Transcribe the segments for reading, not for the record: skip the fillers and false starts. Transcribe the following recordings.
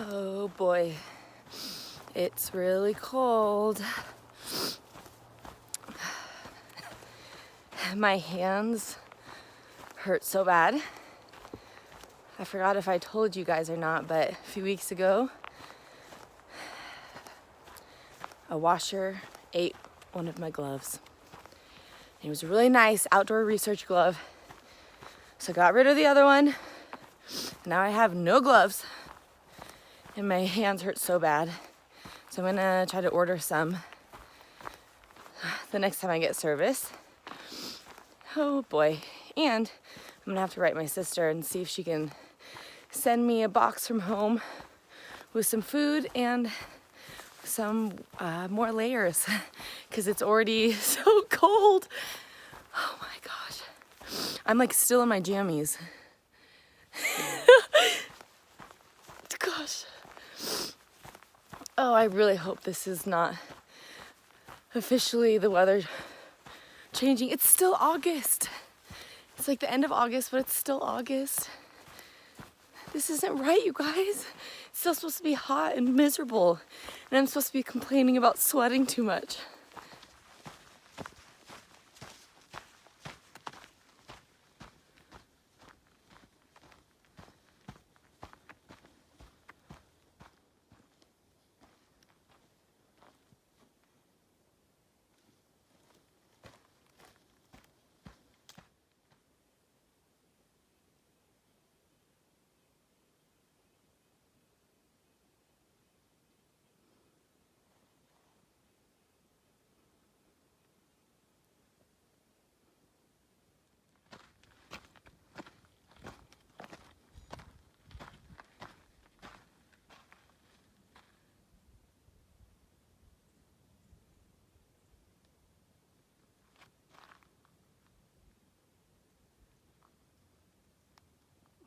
Oh boy, it's really cold. My hands hurt so bad. I forgot if I told you guys or not, but a few weeks ago, a washer ate one of my gloves. It was a really nice outdoor research glove. So I got rid of the other one. Now I have no gloves. And my hands hurt so bad. So I'm gonna try to order some the next time I get service. Oh boy. And I'm gonna have to write my sister and see if she can send me a box from home with some food and some more layers because it's already so cold. Oh my gosh. I'm like still in my jammies. Gosh. Oh, I really hope this is not officially the weather changing. It's still August. It's like the end of August, but it's still August. This isn't right, you guys. It's still supposed to be hot and miserable. And I'm supposed to be complaining about sweating too much.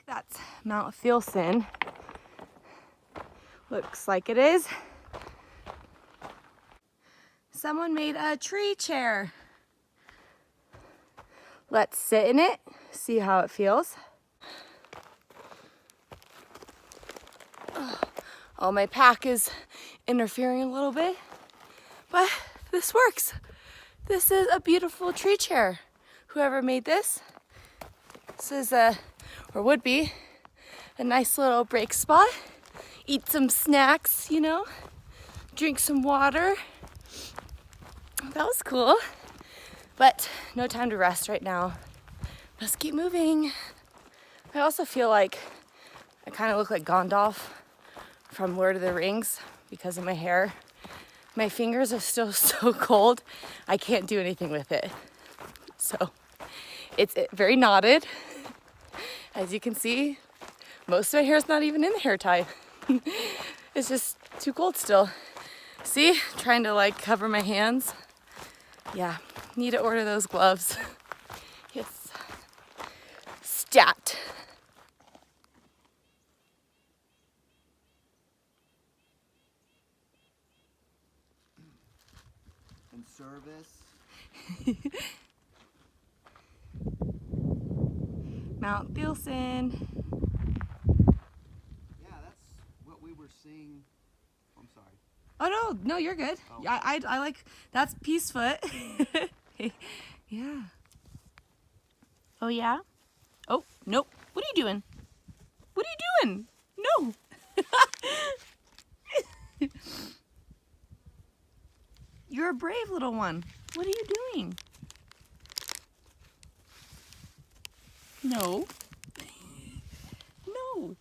That's Mount Thielsen. Looks like it is. Someone made a tree chair. Let's sit in it, see how it feels. Oh, my pack is interfering a little bit, but this works. This is a beautiful tree chair. Whoever made this is or would be, a nice little break spot. Eat some snacks, you know, drink some water. That was cool, but no time to rest right now. Let's keep moving. I also feel like I kind of look like Gandalf from Lord of the Rings because of my hair. My fingers are still so cold, I can't do anything with it. So it's very knotted. As you can see, most of my hair is not even in the hair tie. It's just too cold still. See, trying to like cover my hands. Yeah, need to order those gloves. Yes. Stat. In service. Mount Thielsen. Yeah, that's what we were seeing. I'm sorry. Oh no, you're good. Oh. I like, that's Peacefoot. Yeah. Oh yeah? Oh, nope. What are you doing? What are you doing? No. You're a brave little one. What are you doing? No. No.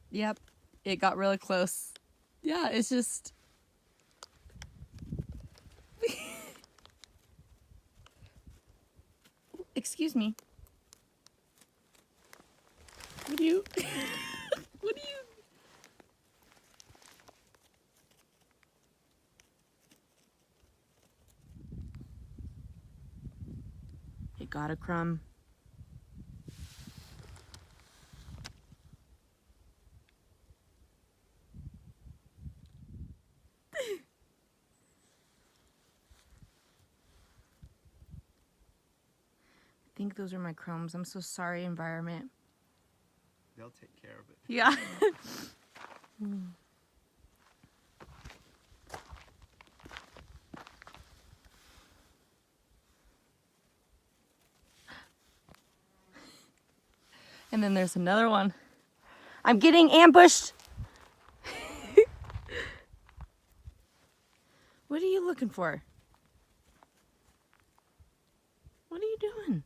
Yep, it got really close. Yeah, it's just... Excuse me. What do you... What do you... It got a crumb. think those are my crumbs. I'm so sorry, environment. They'll take care of it. Yeah. And then there's another one. I'm getting ambushed. What are you looking for? What are you doing?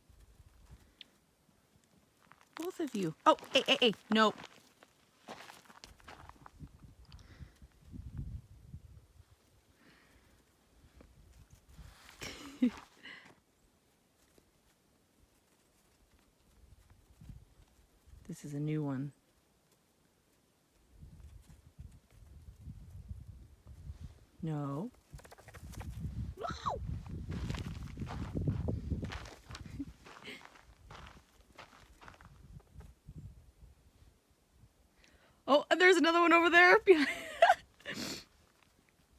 Both of you. Oh, hey, nope. This is a new one. No. No! Oh, and there's another one over there.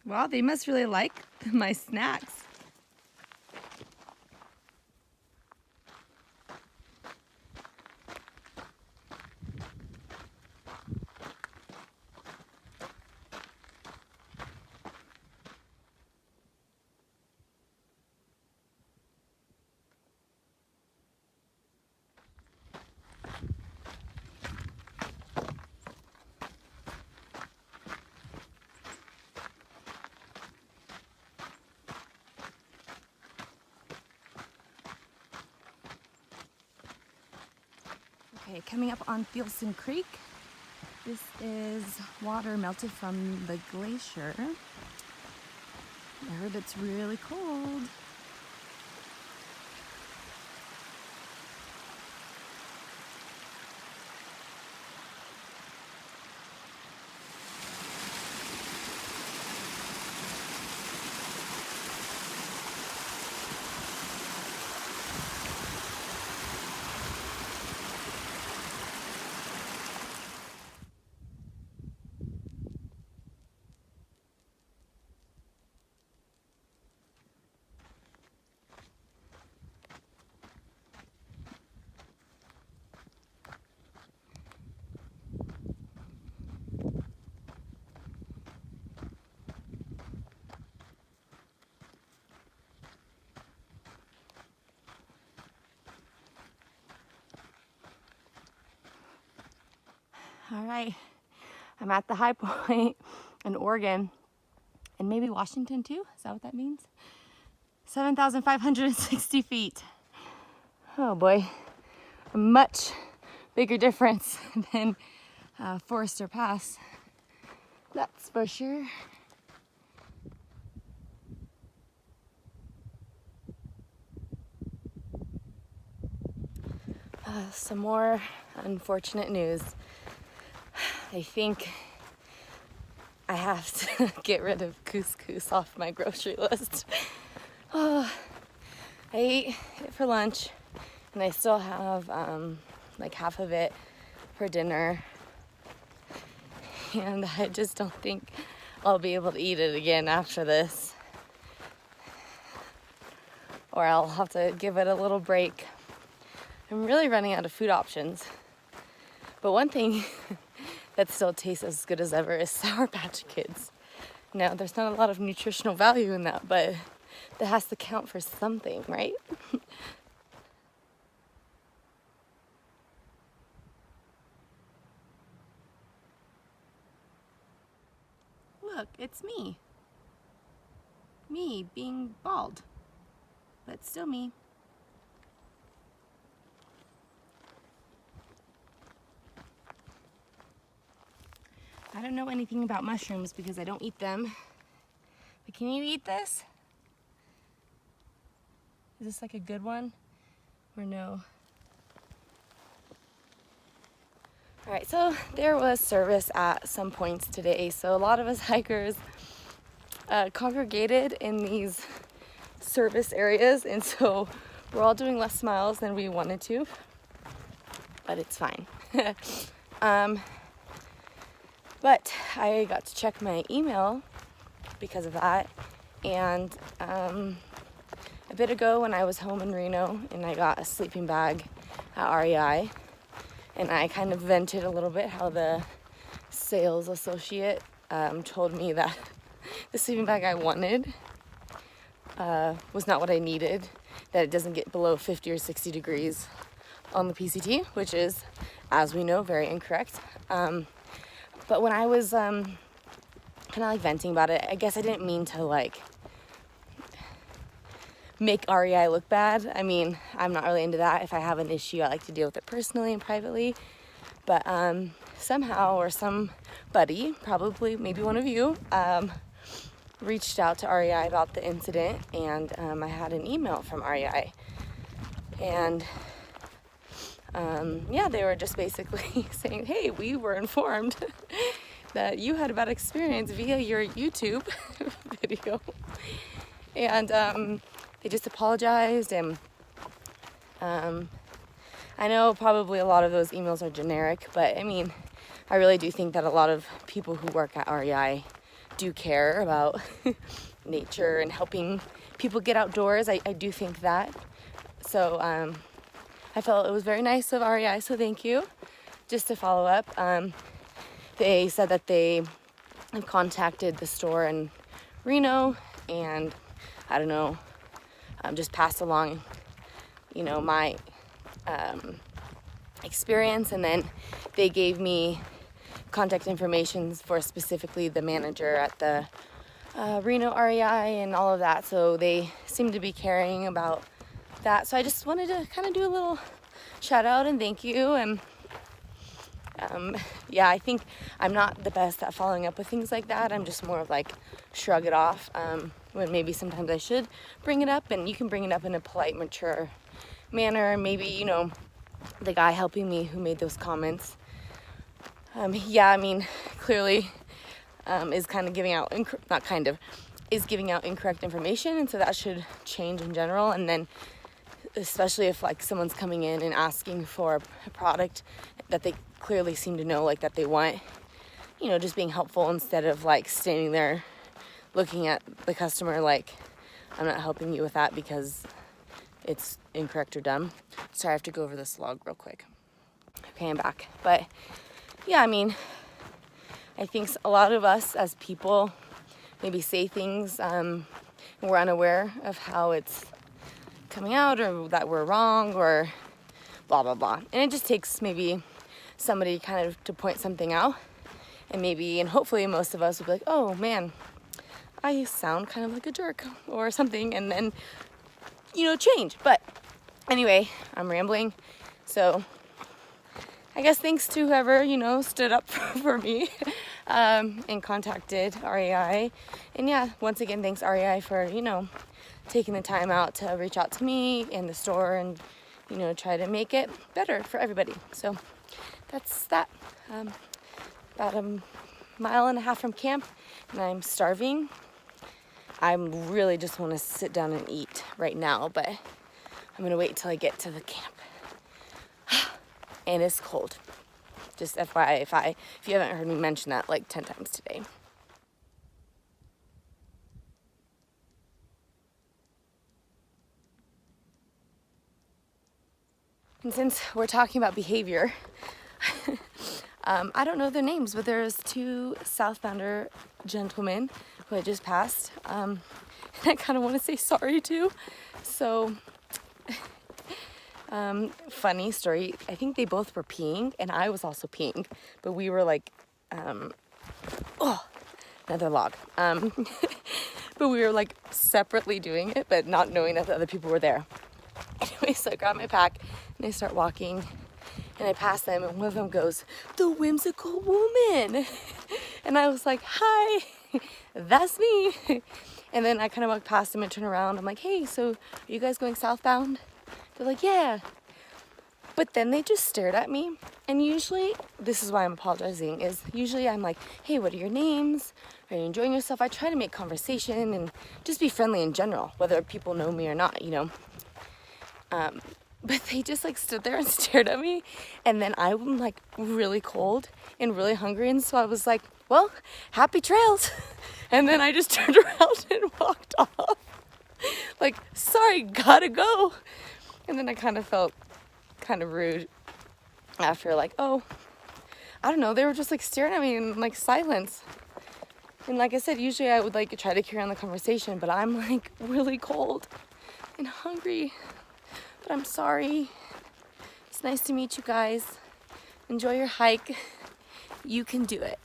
Wow, they must really like my snacks. Okay, coming up on Thielsen Creek. This is water melted from the glacier. I heard it's really cold. All right, I'm at the high point in Oregon, and maybe Washington too. Is that what that means? 7,560 feet. Oh boy, a much bigger difference than Forester Pass. That's for sure. Some more unfortunate news. I think I have to get rid of couscous off my grocery list. Oh, I ate it for lunch, and I still have like half of it for dinner. And I just don't think I'll be able to eat it again after this. Or I'll have to give it a little break. I'm really running out of food options. But one thing that still tastes as good as ever is Sour Patch Kids. Now, there's not a lot of nutritional value in that, but that has to count for something, right? Look, it's me. Me being bald, but still me. I don't know anything about mushrooms because I don't eat them. But can you eat this? Is this like a good one or no? All right, so there was service at some points today. So a lot of us hikers congregated in these service areas, and so we're all doing less miles than we wanted to, but it's fine. But I got to check my email because of that, and I a bit ago when I was home in Reno and I got a sleeping bag at REI, and I kind of vented a little bit how the sales associate told me that the sleeping bag I wanted was not what I needed, that it doesn't get below 50 or 60 degrees on the PCT, which is, as we know, very incorrect. But when I was kind of like venting about it, I guess I didn't mean to like make REI look bad. I mean, I'm not really into that. If I have an issue, I like to deal with it personally and privately. But somehow, or somebody, probably maybe one of you, reached out to REI about the incident, and I had an email from REI. And yeah, they were just basically saying, hey, we were informed that you had a bad experience via your YouTube video. And they just apologized, and I know probably a lot of those emails are generic, but I mean, I really do think that a lot of people who work at REI do care about nature and helping people get outdoors. I do think that. So I felt it was very nice of REI, so thank you. Just to follow up, they said that they have contacted the store in Reno, and I don't know, just passed along, you know, my experience, and then they gave me contact information for specifically the manager at the Reno REI and all of that, so they seem to be caring about that. So I just wanted to kind of do a little shout out and thank you. And yeah, I think I'm not the best at following up with things like that. I'm just more of like shrug it off, when maybe sometimes I should bring it up, and you can bring it up in a polite, mature manner. Maybe, you know, the guy helping me who made those comments, yeah, I mean, clearly is kind of giving out, is giving out incorrect information, and so that should change in general. And then especially if like someone's coming in and asking for a product that they clearly seem to know like that they want, you know, just being helpful instead of like standing there looking at the customer like, I'm not helping you with that because it's incorrect or dumb. Sorry, I have to go over this log real quick. Okay, I'm back. But yeah, I mean, I think a lot of us as people maybe say things and we're unaware of how it's coming out, or that we're wrong, or blah blah blah. And it just takes maybe somebody kind of to point something out, and hopefully most of us will be like, oh man, I sound kind of like a jerk or something, and then, you know, change. But anyway, I'm rambling. So I guess thanks to whoever, you know, stood up for me and contacted REI. And yeah, once again, thanks REI for, you know, taking the time out to reach out to me and the store and, you know, try to make it better for everybody. So that's that. About a mile and a half from camp, and I'm starving. I really just want to sit down and eat right now, but I'm gonna wait till I get to the camp. And it's cold. Just FYI, if you haven't heard me mention that like 10 times today. And since we're talking about behavior, I don't know their names, but there's two southbounder gentlemen who I just passed. And I kind of want to say sorry to. So, funny story. I think they both were peeing, and I was also peeing, but we were like, oh, another log. But we were like separately doing it, but not knowing that the other people were there. Anyway, so I grab my pack and I start walking, and I pass them, and one of them goes, "The whimsical woman." And I was like, "Hi, that's me." And then I kind of walk past them and turn around. I'm like, "Hey, so are you guys going southbound?" They're like, "Yeah." But then they just stared at me. And usually, this is why I'm apologizing, is usually I'm like, "Hey, what are your names? Are you enjoying yourself?" I try to make conversation and just be friendly in general, whether people know me or not, you know. But they just like stood there and stared at me. And then I'm like really cold and really hungry. And so I was like, "Well, happy trails." And then I just turned around and walked off. like, sorry, gotta go. And then I kind of felt kind of rude after, like, oh, I don't know, they were just like staring at me in like silence. And like I said, usually I would like try to carry on the conversation, but I'm like really cold and hungry. But I'm sorry. It's nice to meet you guys. Enjoy your hike. You can do it.